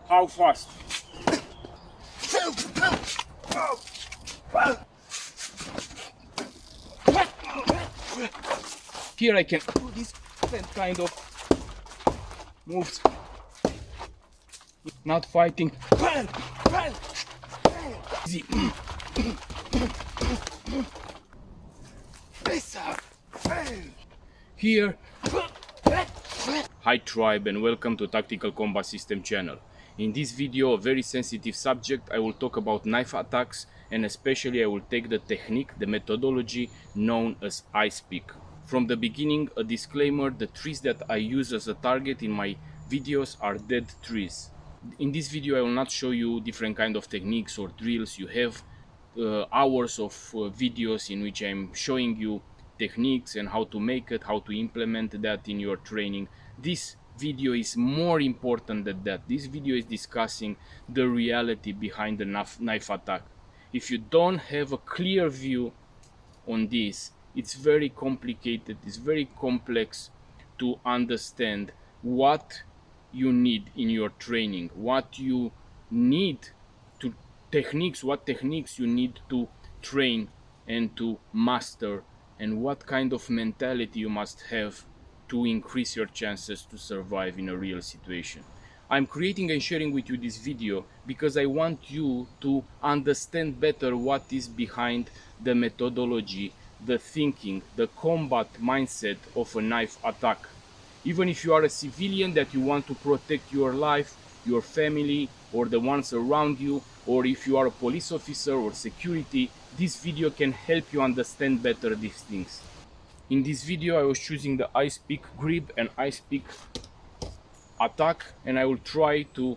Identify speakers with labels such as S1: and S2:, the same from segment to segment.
S1: How fast? Here I can do this kind of moves. Not fighting. Easy. Here. Hi tribe and welcome to Tactical Combat System channel. In this video, a very sensitive subject, I will talk about knife attacks and especially I will take the technique, the methodology known as ice pick. From the beginning, a disclaimer, the trees that I use as a target in my videos are dead trees. In this video I will not show you different kind of techniques or drills. You have hours of videos in which I'm showing you techniques and how to make it, how to implement that in your training. This video is more important than that. This video is discussing the reality behind the knife attack. If you don't have a clear view on this, it's very complicated, it's very complex to understand what you need in your training, what you need to what techniques you need to train and to master, and what kind of mentality you must have to increase your chances to survive in a real situation. I'm creating and sharing with you this video because I want you to understand better what is behind the methodology, the thinking, the combat mindset of a knife attack. Even if you are a civilian that you want to protect your life, your family, or the ones around you, or if you are a police officer or security, this video can help you understand better these things. In this video I was choosing the ice pick grip and ice pick attack, and I will try to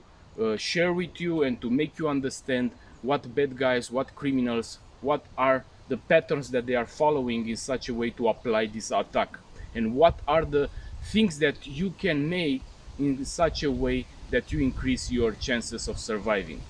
S1: share with you and to make you understand what bad guys, what criminals, what are the patterns that they are following in such a way to apply this attack, and what are the things that you can make in such a way that you increase your chances of surviving.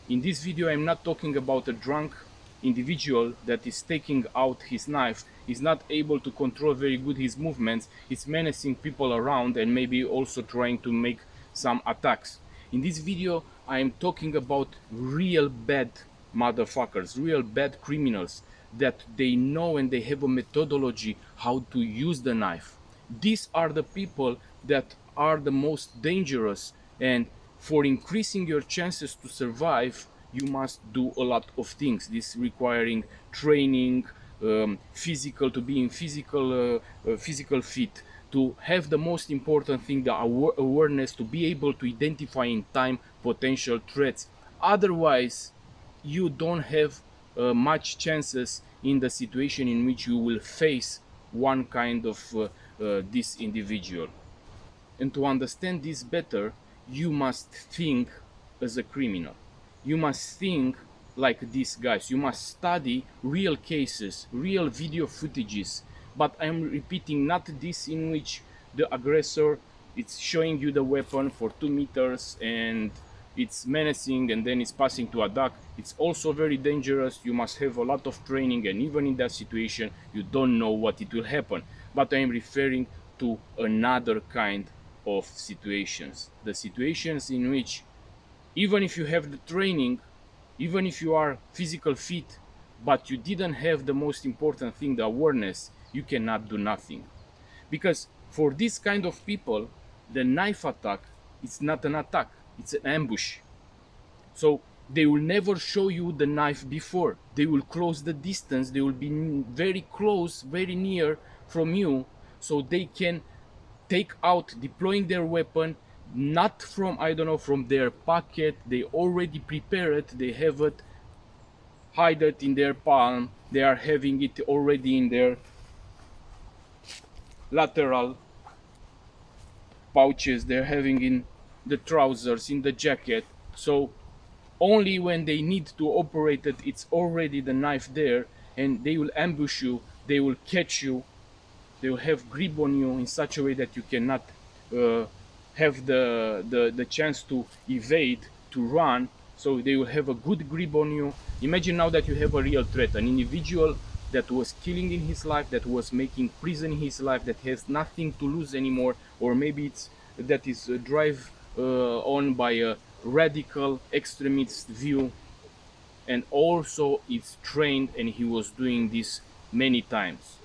S1: In this video I'm not talking about a drunk individual that is taking out his knife, is not able to control very good his movements, is menacing people around and maybe also trying to make some attacks. In this video I am talking about real bad motherfuckers, real bad criminals that they know and they have a methodology how to use the knife. These are the people that are the most dangerous, and for increasing your chances to survive you must do a lot of things. This requiring training, physical, to be in physical fit, to have the most important thing, the awareness, to be able to identify in time potential threats. Otherwise you don't have much chances in the situation in which you will face one kind of this individual. And to understand this better, you must think as a criminal. You must think like these guys. You must study real cases, real video footages. But I'm repeating, not this in which the aggressor is showing you the weapon for 2 meters and it's menacing and then it's passing to a duck. It's also very dangerous. You must have a lot of training, and even in that situation you don't know what it will happen. But I am referring to another kind of situations, the situations in which even if you have the training, even if you are physical fit, but you didn't have the most important thing, the awareness, you cannot do nothing. Because For this kind of people, the knife attack is not an attack, it's an ambush. So they will never show you the knife before. They will close the distance, they will be very close, very near from you, so they can take out, deploying their weapon, not from, I don't know, from their pocket. They already prepare it, they have it, hide it in their palm, they are having it already in their lateral pouches, they're having in the trousers, in the jacket. So only when they need to operate it, it's already the knife there, and they will ambush you, they will catch you, they will have grip on you in such a way that you cannot have the chance to evade, to run. So they will have a good grip on you. Imagine now that you have a real threat, an individual that was killing in his life, that was making prison in his life, that has nothing to lose anymore, or maybe it's that is drive on by a radical extremist view, and also it's trained and he was doing this many times.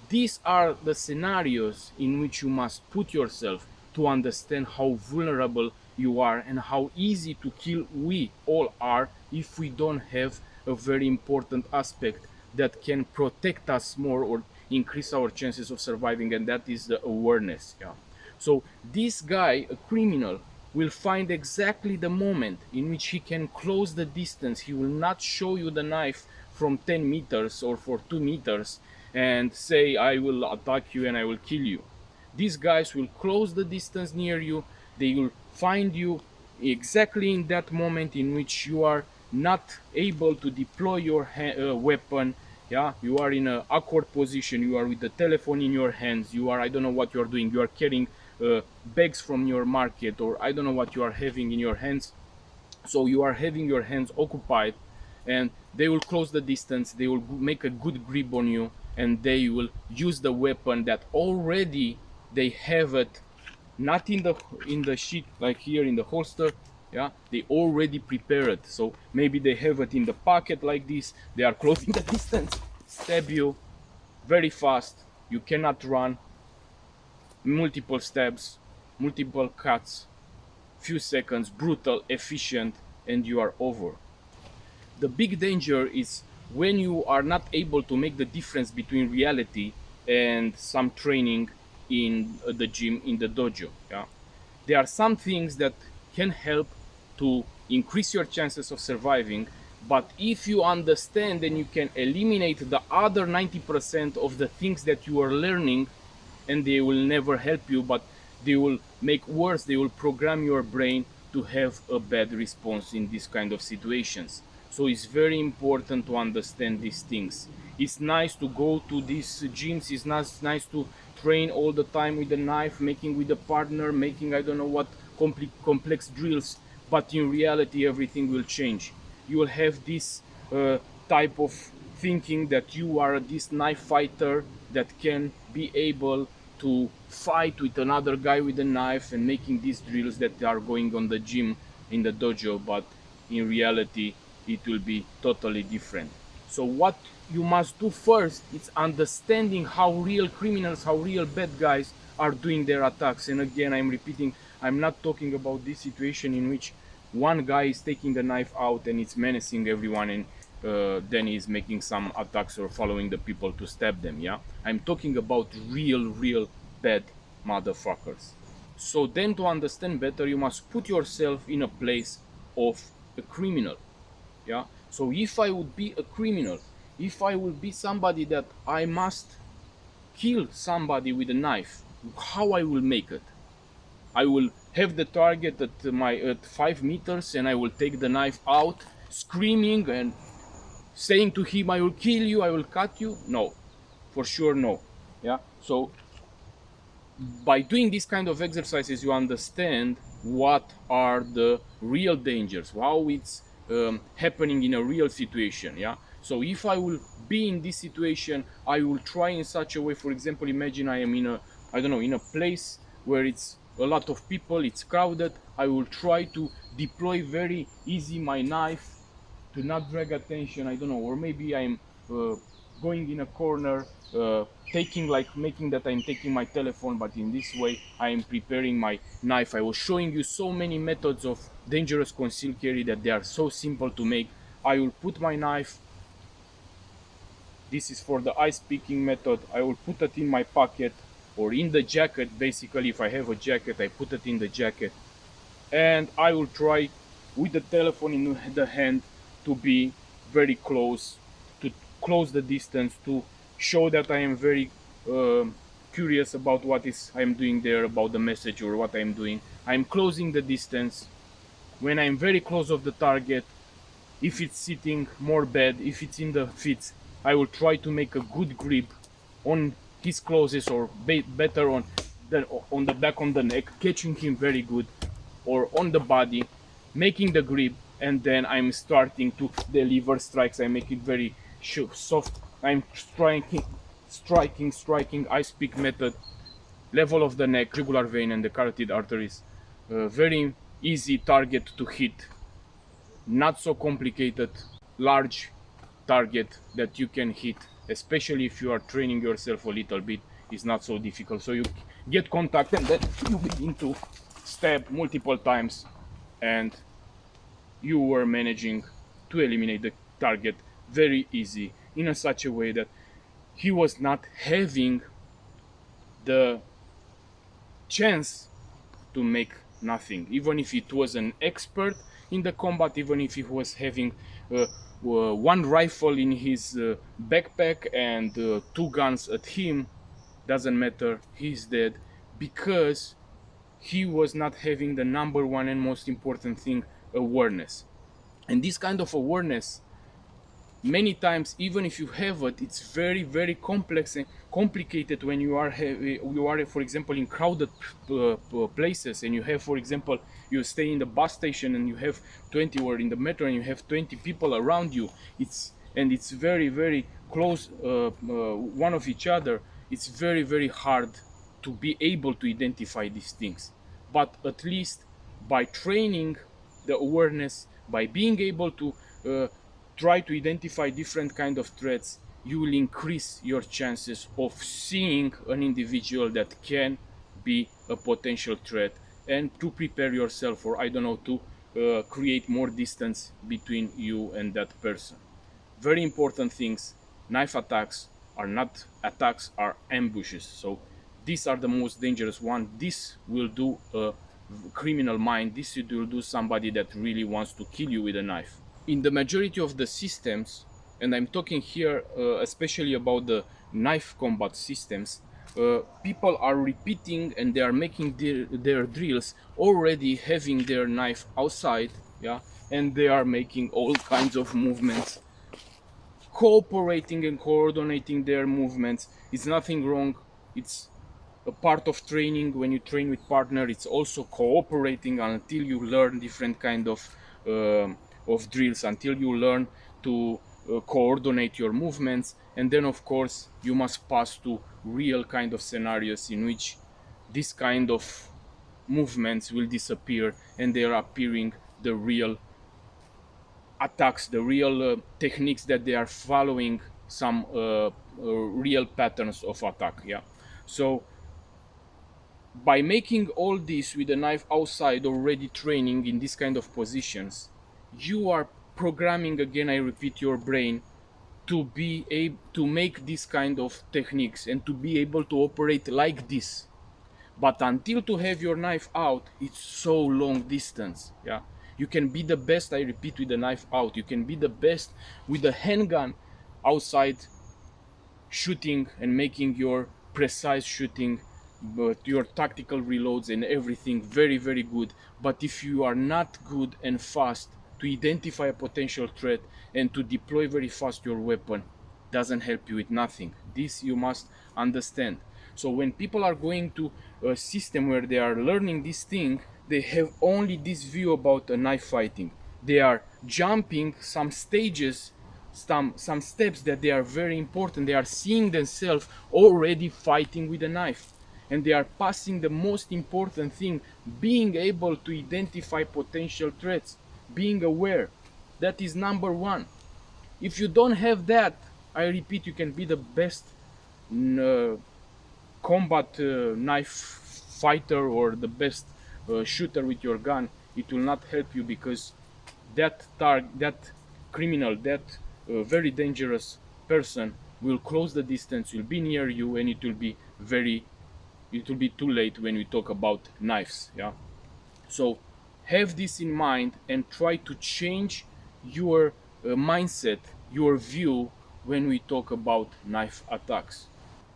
S1: These are the scenarios in which you must put yourself to understand how vulnerable you are and how easy to kill we all are if we don't have a very important aspect that can protect us more or increase our chances of surviving, and that is the awareness. Yeah. So this guy, a criminal, will find exactly the moment in which he can close the distance. He will not show you the knife from 10 meters or for 2 meters and say, I will attack you and I will kill you. These guys will close the distance near you. They will find you exactly in that moment in which you are not able to deploy your weapon. Yeah, you are in an awkward position, you are with the telephone in your hands, you are, I don't know what you are doing, you are carrying bags from your market, or I don't know what you are having in your hands. So you are having your hands occupied, and they will close the distance, they will make a good grip on you, and they will use the weapon that already they have it, not in the sheath like here in the holster. Yeah, they already prepare it. So maybe they have it in the pocket like this, they are closing the distance, stab you very fast, you cannot run, multiple stabs, multiple cuts, few seconds, brutal, efficient, and you are over. The big danger is when you are not able to make the difference between reality and some training in the gym, in the dojo. Yeah? There are some things that can help to increase your chances of surviving, but if you understand, then you can eliminate the other 90% of the things that you are learning, and they will never help you, but they will make worse, they will program your brain to have a bad response in these kind of situations. So it's very important to understand these things. It's nice to go to these gyms, it's nice to train all the time with a knife, making with a partner, making I don't know what complex drills, but in reality everything will change. You will have this type of thinking that you are this knife fighter that can be able to fight with another guy with a knife and making these drills that are going on the gym in the dojo, but in reality it will be totally different. So what you must do first is understanding how real criminals, how real bad guys are doing their attacks. And again, I'm repeating, I'm not talking about this situation in which one guy is taking the knife out and it's menacing everyone, and then he's making some attacks or following the people to stab them. Yeah, I'm talking about real bad motherfuckers. So then, to understand better, you must put yourself in a place of a criminal. Yeah, so if I would be a criminal, if I would be somebody that I must kill somebody with a knife, how I will make it? I will have the target at 5 meters, and I will take the knife out screaming and saying to him, I will kill you, I will cut you. No, for sure no. Yeah, so by doing these kind of exercises, you understand what are the real dangers, how it's happening in a real situation. Yeah, so if I will be in this situation, I will try in such a way. For example, imagine I am in a, I don't know, in a place where it's a lot of people, it's crowded. I will try to deploy very easy my knife to not drag attention, I don't know, or maybe I'm going in a corner, making that I'm taking my telephone, but in this way I am preparing my knife. I was showing you so many methods of dangerous concealed carry that they are so simple to make. I will put my knife, this is for the ice picking method, I will put it in my pocket or in the jacket. Basically, if I have a jacket, I put it in the jacket, and I will try with the telephone in the hand to be very close, to close the distance, to show that I am very curious about what is I am doing there, about the message or what I am doing. I am closing the distance. When I am very close of the target, if it's sitting more bad, if it's in the feet, I will try to make a good grip on his clothes, or better on the back, on the neck, catching him very good, or on the body, making the grip, and then I'm starting to deliver strikes. I make it very soft. I'm striking, ice pick method, level of the neck, jugular vein, and the carotid arteries. Very easy target to hit, not so complicated, large target that you can hit, especially if you are training yourself a little bit. Is not so difficult. So you get contact and then you begin to stab multiple times, and you were managing to eliminate the target very easy, in a such a way that he was not having the chance to make nothing, even if it was an expert in the combat, even if he was having one rifle in his backpack and two guns at him. Doesn't matter, he's dead, because he was not having the number one and most important thing, awareness. And this kind of awareness, many times, even if you have it, it's very, very complex and complicated when you are for example, in crowded places, and you have, for example, you stay in the bus station and you have 20, or in the metro and you have 20 people around you. It's very, very close, one of each other. It's very, very hard to be able to identify these things. But at least by training the awareness, by being able to try to identify different kind of threats, you will increase your chances of seeing an individual that can be a potential threat, and to prepare yourself, or I don't know, to create more distance between you and that person. Very important things. Knife attacks are not attacks, are ambushes. So these are the most dangerous one. This will do a criminal mind. This will do somebody that really wants to kill you with a knife. In the majority of the systems, and I'm talking here especially about the knife combat systems, people are repeating and they are making their drills already having their knife outside, yeah, and they are making all kinds of movements, cooperating and coordinating their movements. It's nothing wrong. It's a part of training. When you train with partner, it's also cooperating until you learn different kind of drills, until you learn to coordinate your movements. And then of course you must pass to real kind of scenarios in which this kind of movements will disappear and they are appearing the real attacks, the real techniques, that they are following some real patterns of attack. Yeah. So by making all this with a knife outside, already training in this kind of positions, you are programming, again I repeat, your brain to be able to make this kind of techniques and to be able to operate like this. But until to have your knife out, it's so long distance. Yeah, you can be the best, I repeat, with the knife out. You can be the best with a handgun outside, shooting and making your precise shooting, but your tactical reloads and everything very, very good. But if you are not good and fast to identify a potential threat and to deploy very fast your weapon, doesn't help you with nothing. This you must understand. So when people are going to a system where they are learning this thing, they have only this view about a knife fighting. They are jumping some stages, some steps that they are very important. They are seeing themselves already fighting with a knife, and they are passing the most important thing, being able to identify potential threats, being aware. That is number one. If you don't have that, I repeat, you can be the best combat knife fighter or the best shooter with your gun, it will not help you, because that criminal, that very dangerous person will close the distance, will be near you, and it will be too late when we talk about knives. Yeah. So have this in mind and try to change your mindset, your view when we talk about knife attacks.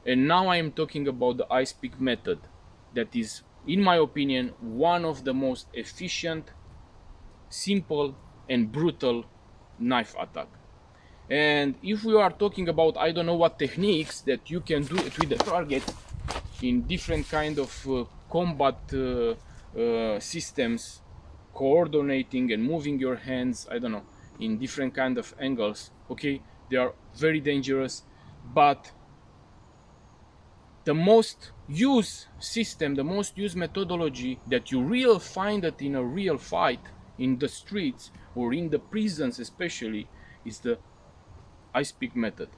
S1: And now I am talking about the ice pick method, that is, in my opinion, one of the most efficient, simple, and brutal knife attack. And if we are talking about, I don't know what techniques that you can do it with the target in different kind of combat systems, coordinating and moving your hands, I don't know, in different kind of angles, okay, they are very dangerous. But the most used system, the most used methodology that you will find it in a real fight in the streets or in the prisons especially, is the ice pick method.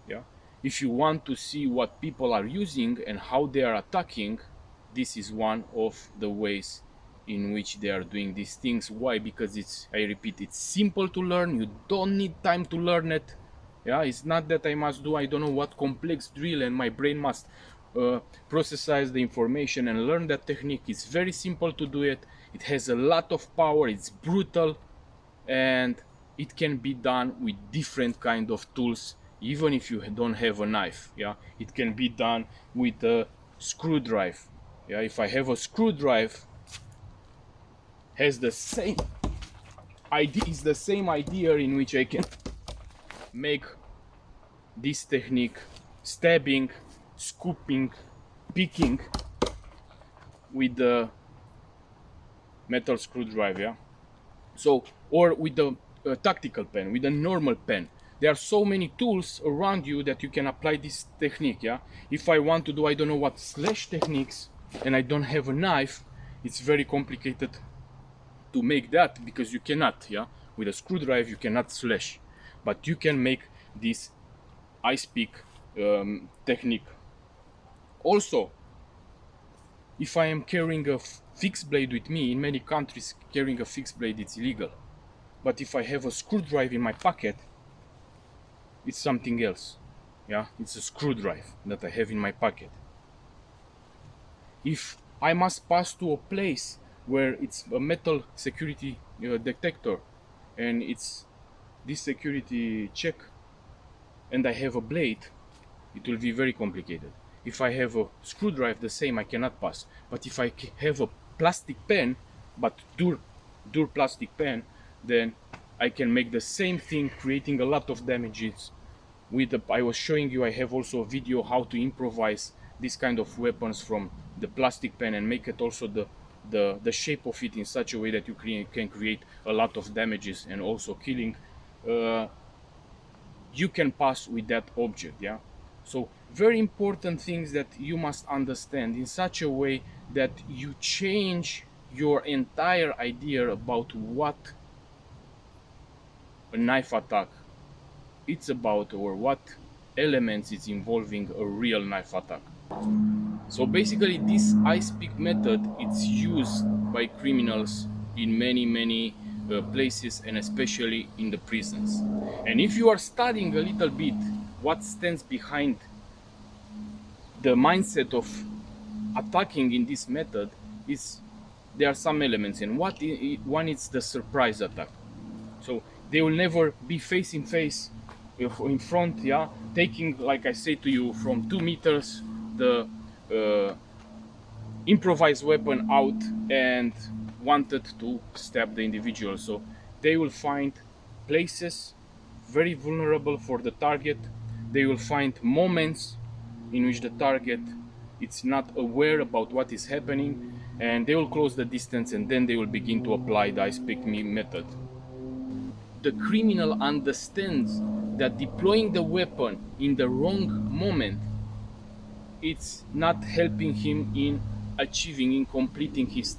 S1: Yeah. If you want to see what people are using and how they are attacking, this is one of the ways in which they are doing these things. Why? Because it's, I repeat, it's simple to learn. You don't need time to learn it. Yeah, it's not that I must do, I don't know what complex drill and my brain must process the information and learn that technique. It's very simple to do it. It has a lot of power. It's brutal, and it can be done with different kind of tools, even if you don't have a knife. Yeah, it can be done with a screwdriver. Yeah, if I have a screwdriver, has the same idea, is the same idea in which I can make this technique, stabbing, scooping, picking with the metal screwdriver. Yeah? So, or with the tactical pen, with a normal pen. There are so many tools around you that you can apply this technique. Yeah. If I want to do, I don't know what, slash techniques, and I don't have a knife, it's very complicated to make that, because you cannot. Yeah. With a screwdriver you cannot slash, but you can make this ice pick technique. Also, if I am carrying a fixed blade with me, in many countries carrying a fixed blade it's illegal. But if I have a screwdriver in my pocket, it's something else. Yeah, it's a screwdriver that I have in my pocket. If I must pass to a place where it's a metal security detector, and it's this security check, and I have a blade, it will be very complicated. If I have a screwdriver, the same, I cannot pass. But if I have a plastic pen, but dur plastic pen, then I can make the same thing, creating a lot of damages. I was showing you, I have also a video how to improvise this kind of weapons from the plastic pen and make it also the shape of it in such a way that you can create a lot of damages and also killing. You can pass with that object. Yeah. So very important things that you must understand in such a way that you change your entire idea about what a knife attack it's about, or what elements it's involving a real knife attack. So basically this ice pick method, it's used by criminals in many places, and especially in the prisons. And if you are studying a little bit what stands behind the mindset of attacking in this method, there are some elements, and one is the surprise attack. So they will never be face in face in front, yeah, taking, like I say to you, from 2 meters the improvised weapon out and wanted to stab the individual. So they will find places very vulnerable for the target. They will find moments in which the target is not aware about what is happening, and they will close the distance, and then they will begin to apply the ice pick method. The criminal understands that deploying the weapon in the wrong moment, it's not helping him in achieving, in completing his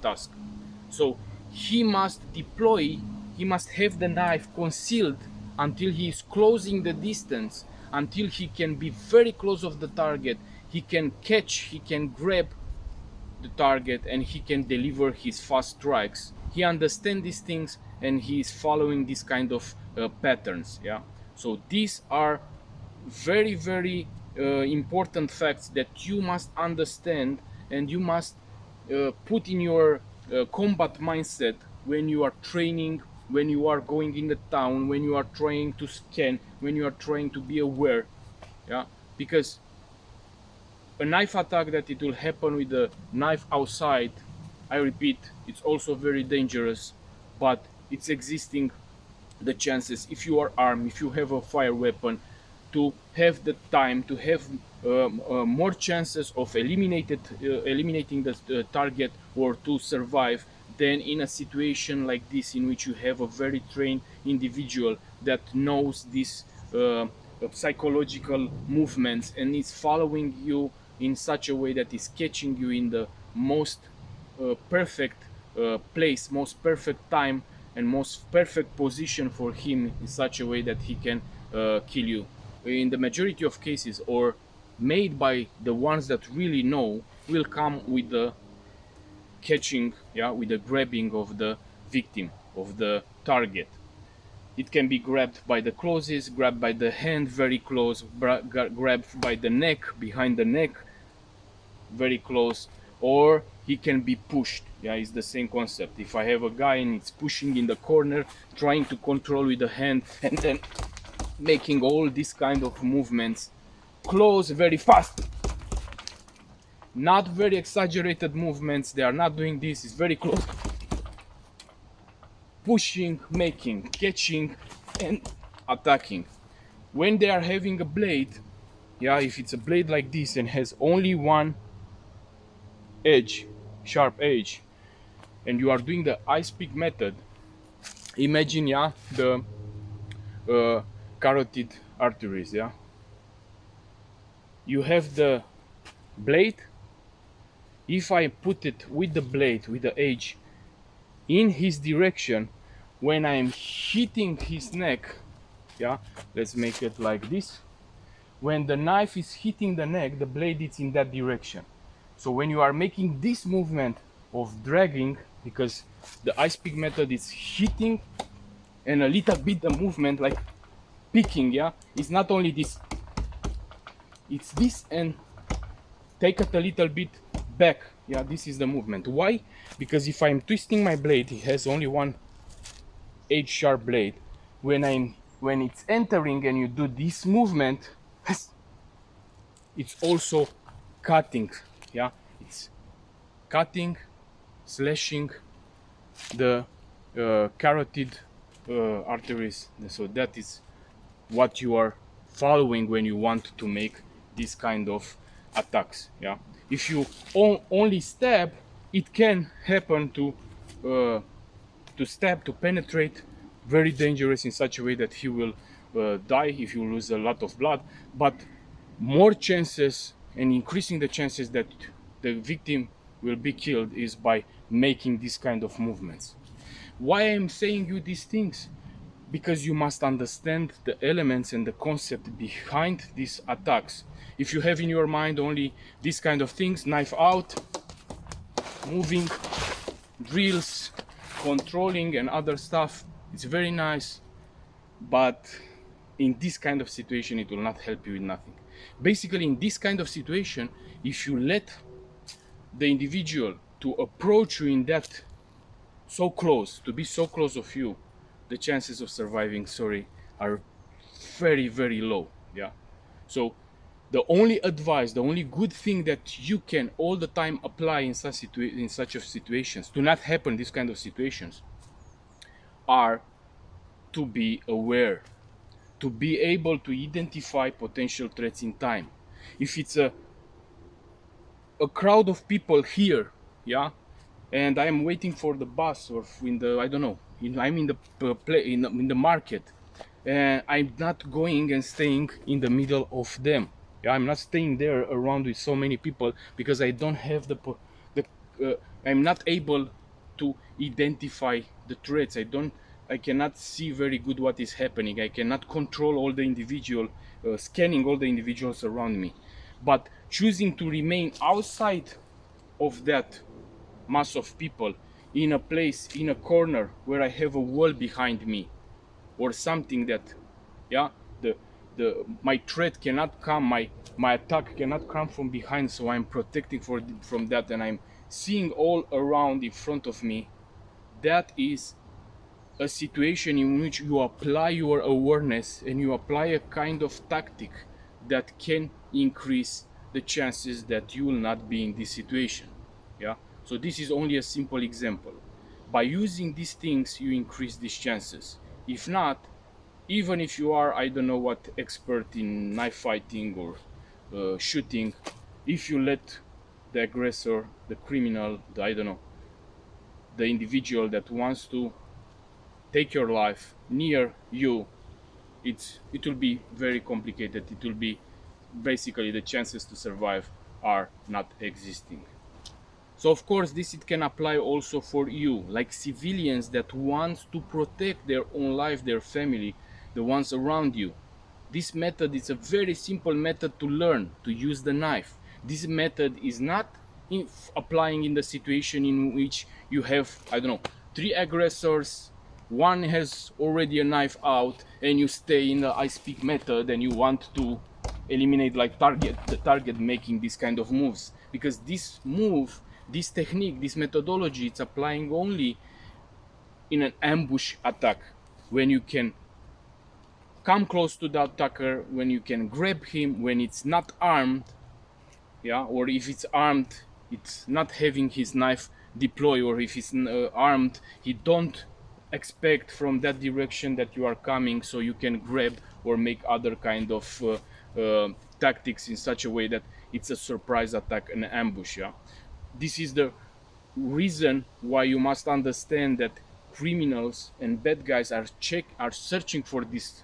S1: task. So he must deploy, he must have the knife concealed until he is closing the distance, until he can be very close of the target. He can catch, he can grab the target, and he can deliver his fast strikes. He understands these things, and he is following this kind of patterns. Yeah, so these are very, very important facts that you must understand, and you must put in your combat mindset when you are training, when you are going in the town, when you are trying to scan, when you are trying to be aware. Yeah, because a knife attack that it will happen with a knife outside, I repeat, it's also very dangerous, but it's existing the chances, if you are armed, if you have a fire weapon, to have the time to have more chances of eliminating the target, or to survive, than in a situation like this, in which you have a very trained individual that knows these psychological movements and is following you in such a way that is catching you in the most perfect place, most perfect time, and most perfect position for him, in such a way that he can kill you. In the majority of cases, or made by the ones that really know, will come with the catching, yeah, with the grabbing of the victim, of the target. It can be grabbed by the claws, grabbed by the hand very close, grabbed by the neck, behind the neck very close, or he can be pushed. Yeah, it's the same concept. If I have a guy and it's pushing in the corner, trying to control with the hand, and then making all these kind of movements, close, very fast, not very exaggerated movements, they are not doing this, it's very close, pushing, making, catching, and attacking. When they are having a blade, yeah, if it's a blade like this and has only one edge, sharp edge, and you are doing the ice pick method, imagine, yeah, the carotid arteries, yeah, you have the blade. If I put it with the blade, with the edge, in his direction, when I'm hitting his neck, yeah, let's make it like this, when the knife is hitting the neck, the blade is in that direction. So when you are making this movement of dragging, because the ice pick method is hitting and a little bit the movement like picking, yeah, it's not only this, it's this, and take it a little bit back, yeah, this is the movement. Why? Because if I'm twisting my blade, it has only one edge sharp blade. When it's entering and you do this movement, it's also cutting, yeah, it's cutting, slashing the carotid arteries. So that is what you are following when you want to make this kind of attacks. Yeah, if you only stab, it can happen to stab, to penetrate, very dangerous in such a way that he will die if you lose a lot of blood. But more chances, and increasing the chances that the victim will be killed, is by making this kind of movements. Why I'm saying you these things? Because you must understand the elements and the concept behind these attacks. If you have in your mind only these kind of things, knife out, moving, drills, controlling, and other stuff, it's very nice, but in this kind of situation it will not help you with nothing. Basically, in this kind of situation, if you let the individual to approach you in that so close, to be so close of you, the chances of surviving, sorry, are very, very low. Yeah, so the only advice, the only good thing that you can all the time apply in such of situations, to not happen these kind of situations, are to be aware, to be able to identify potential threats in time. If it's a crowd of people here, yeah, and I'm waiting for the bus, or in the, I don't know, I'm in the market, and I'm not going and staying in the middle of them. Yeah, I'm not staying there around with so many people, because I don't have I'm not able to identify the threats. I don't I cannot see very good what is happening. I cannot control all the individual, scanning all the individuals around me. But choosing to remain outside of that mass of people, in a place, in a corner where I have a wall behind me, or something that, yeah, the my threat cannot come, my attack cannot come from behind, so I'm protecting from that, and I'm seeing all around in front of me. That is a situation in which you apply your awareness and you apply a kind of tactic that can increase the chances that you will not be in this situation. Yeah, so this is only a simple example. By using these things you increase these chances. If not, even if you are, I don't know what, expert in knife fighting or shooting, if you let the aggressor, the criminal, I don't know, the individual that wants to take your life near you, it will be very complicated. It will be basically the chances to survive are not existing. So of course this it can apply also for you, like civilians that want to protect their own life, their family, the ones around you. This method is a very simple method to learn to use the knife. This method is not applying in the situation in which you have, I don't know, three aggressors, one has already a knife out, and you stay in the I speak method and you want to eliminate like the target making this kind of moves, because this move, this technique, this methodology, it's applying only in an ambush attack, when you can come close to the attacker, when you can grab him, when it's not armed, yeah, or if it's armed, it's not having his knife deploy, or if it's armed, he don't expect from that direction that you are coming, so you can grab or make other kind of tactics in such a way that it's a surprise attack, an ambush. Yeah, this is the reason why you must understand that criminals and bad guys are searching for these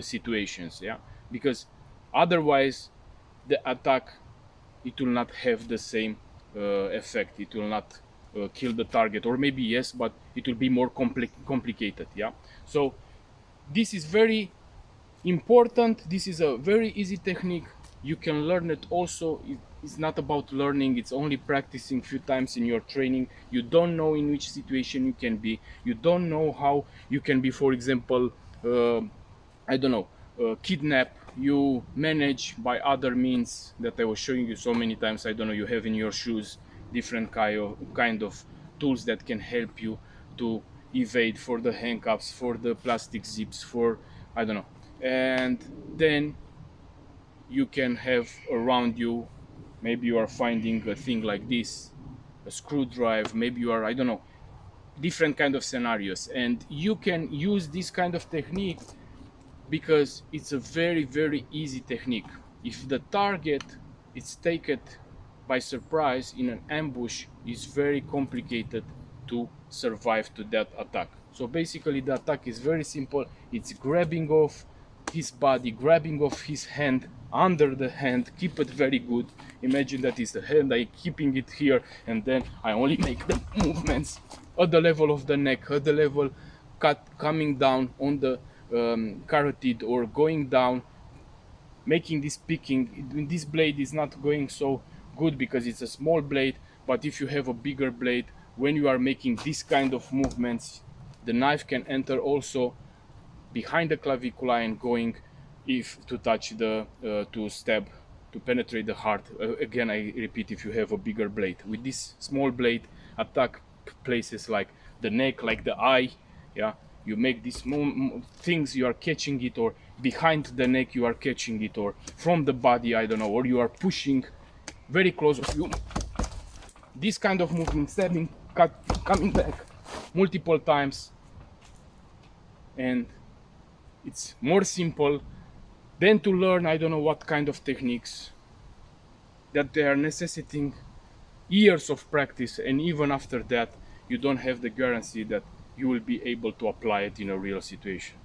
S1: situations. Yeah, because otherwise the attack, it will not have the same effect. It will not kill the target, or maybe yes, but it will be more complicated. Yeah, so this is very important. This is a very easy technique. You can learn it also. It's not about learning, it's only practicing few times in your training. You don't know in which situation you can be, you don't know how you can be, for example, I don't know, kidnap, you manage by other means that I was showing you so many times. I don't know, you have in your shoes different kind of tools that can help you to evade, for the handcuffs, for the plastic zips, for I don't know. And then you can have around you, maybe you are finding a thing like this, a screwdriver, maybe you are, I don't know, different kind of scenarios, and you can use this kind of technique because it's a very, very easy technique. If the target is taken by surprise in an ambush, it's very complicated to survive to that attack. So basically the attack is very simple. It's grabbing off his body, grabbing off his hand, under the hand, keep it very good. Imagine that is the hand, I keeping it here, and then I only make the movements at the level of the neck, at the level coming down on the carotid, or going down, making this picking. This blade is not going so good because it's a small blade, but if you have a bigger blade, when you are making this kind of movements, the knife can enter also behind the clavicula and going, if to touch the to stab, to penetrate the heart. Again, I repeat, if you have a bigger blade. With this small blade, attack places like the neck, like the eye. Yeah, you make these things, you are catching it, or behind the neck you are catching it, or from the body, I don't know, or you are pushing very close of you. This kind of movement, stabbing, coming back multiple times, and it's more simple than to learn I don't know what kind of techniques that they are necessitating years of practice, and even after that you don't have the guarantee that you will be able to apply it in a real situation.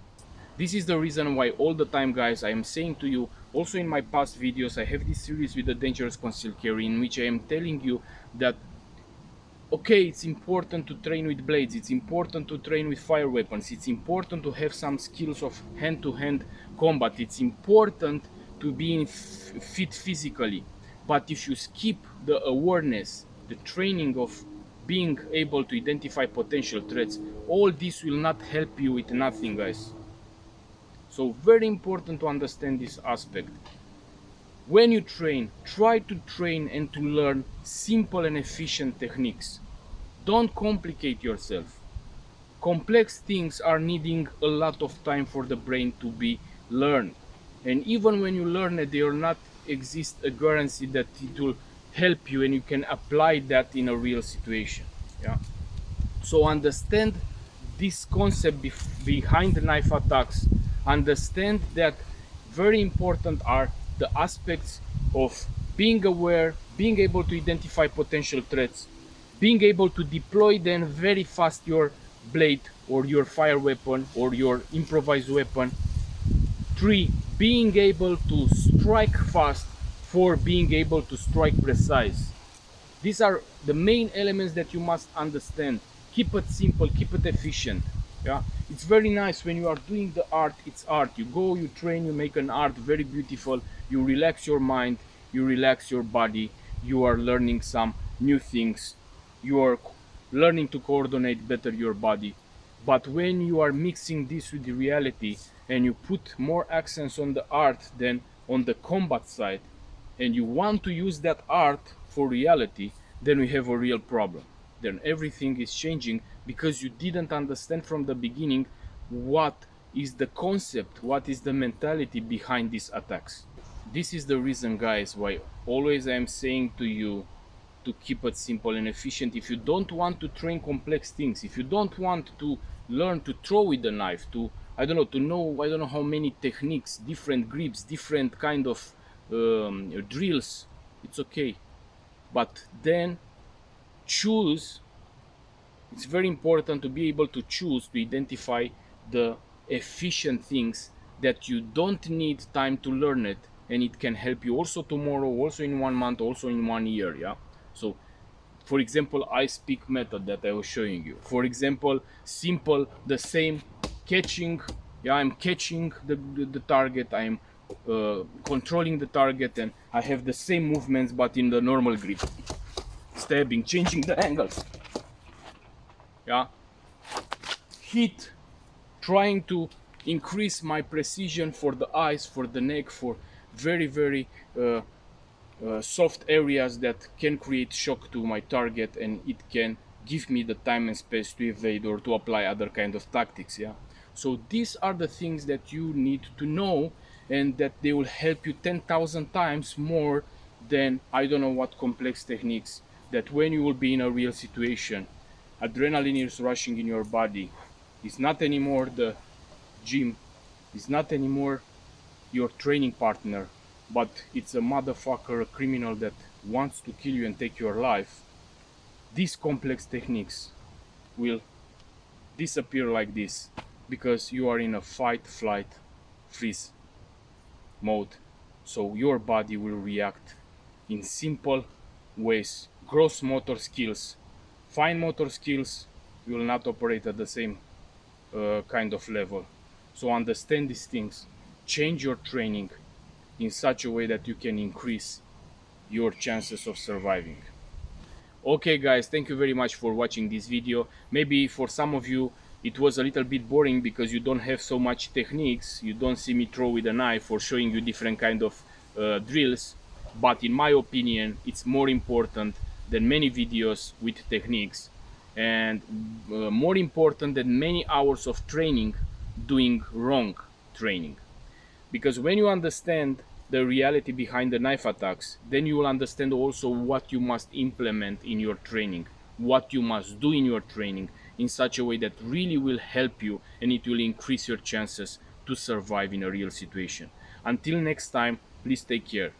S1: This is the reason why all the time, guys, I am saying to you, also in my past videos, I have this series with the dangerous concealed carry in which I am telling you that Okay, it's important to train with blades, it's important to train with fire weapons, it's important to have some skills of hand-to-hand combat, it's important to be fit physically. But if you skip the awareness, the training of being able to identify potential threats, all this will not help you with nothing, guys. So very important to understand this aspect. When you train, try to train and to learn simple and efficient techniques. Don't complicate yourself. Complex things are needing a lot of time for the brain to be learned. And even when you learn it, there will not exist a guarantee that it will help you and you can apply that in a real situation. Yeah. So understand this concept behind the knife attacks. Understand that very important are the aspects of being aware, being able to identify potential threats, being able to deploy then very fast your blade or your fire weapon or your improvised weapon. 3. Being able to strike fast. 4. Being able to strike precise. These are the main elements that you must understand. Keep it simple, keep it efficient. Yeah, it's very nice when you are doing the art. It's art. You go, you train, you make an art very beautiful. You relax your mind, you relax your body. You are learning some new things. You are learning to coordinate better your body. But when you are mixing this with the reality and you put more accents on the art than on the combat side, and you want to use that art for reality, then we have a real problem. Then everything is changing because you didn't understand from the beginning what is the concept, what is the mentality behind these attacks. This is the reason, guys, why always I am saying to you to keep it simple and efficient. If you don't want to train complex things, if you don't want to learn to throw with the knife, to I don't know, to know I don't know how many techniques, different grips, different kind of drills, it's okay. But then choose. It's very important to be able to choose to identify the efficient things that you don't need time to learn it, and it can help you also tomorrow, also in 1 month, also in 1 year. Yeah. So for example, ice pick method that I was showing you. For example, simple, the same catching. Yeah, I'm catching the target. I'm controlling the target, and I have the same movements but in the normal grip. Stabbing, changing the angles. Yeah, hit, trying to increase my precision for the eyes, for the neck, for very soft areas that can create shock to my target, and it can give me the time and space to evade or to apply other kind of tactics. Yeah, so these are the things that you need to know, and that they will help you 10,000 times more than I don't know what complex techniques, that when you will be in a real situation, adrenaline is rushing in your body. It's not anymore the gym, it's not anymore your training partner, but it's a motherfucker, a criminal that wants to kill you and take your life. These complex techniques will disappear like this because you are in a fight, flight, freeze mode. So your body will react in simple ways. Gross motor skills, fine motor skills will not operate at the same kind of level. So understand these things, change your training in such a way that you can increase your chances of surviving. Okay guys, thank you very much for watching this video. Maybe for some of you it was a little bit boring because you don't have so much techniques, you don't see me throw with a knife or showing you different kind of drills, but in my opinion it's more important than many videos with techniques, and more important than many hours of training doing wrong training. Because when you understand the reality behind the knife attacks, then you will understand also what you must implement in your training, what you must do in your training in such a way that really will help you and it will increase your chances to survive in a real situation. Until next time, please take care.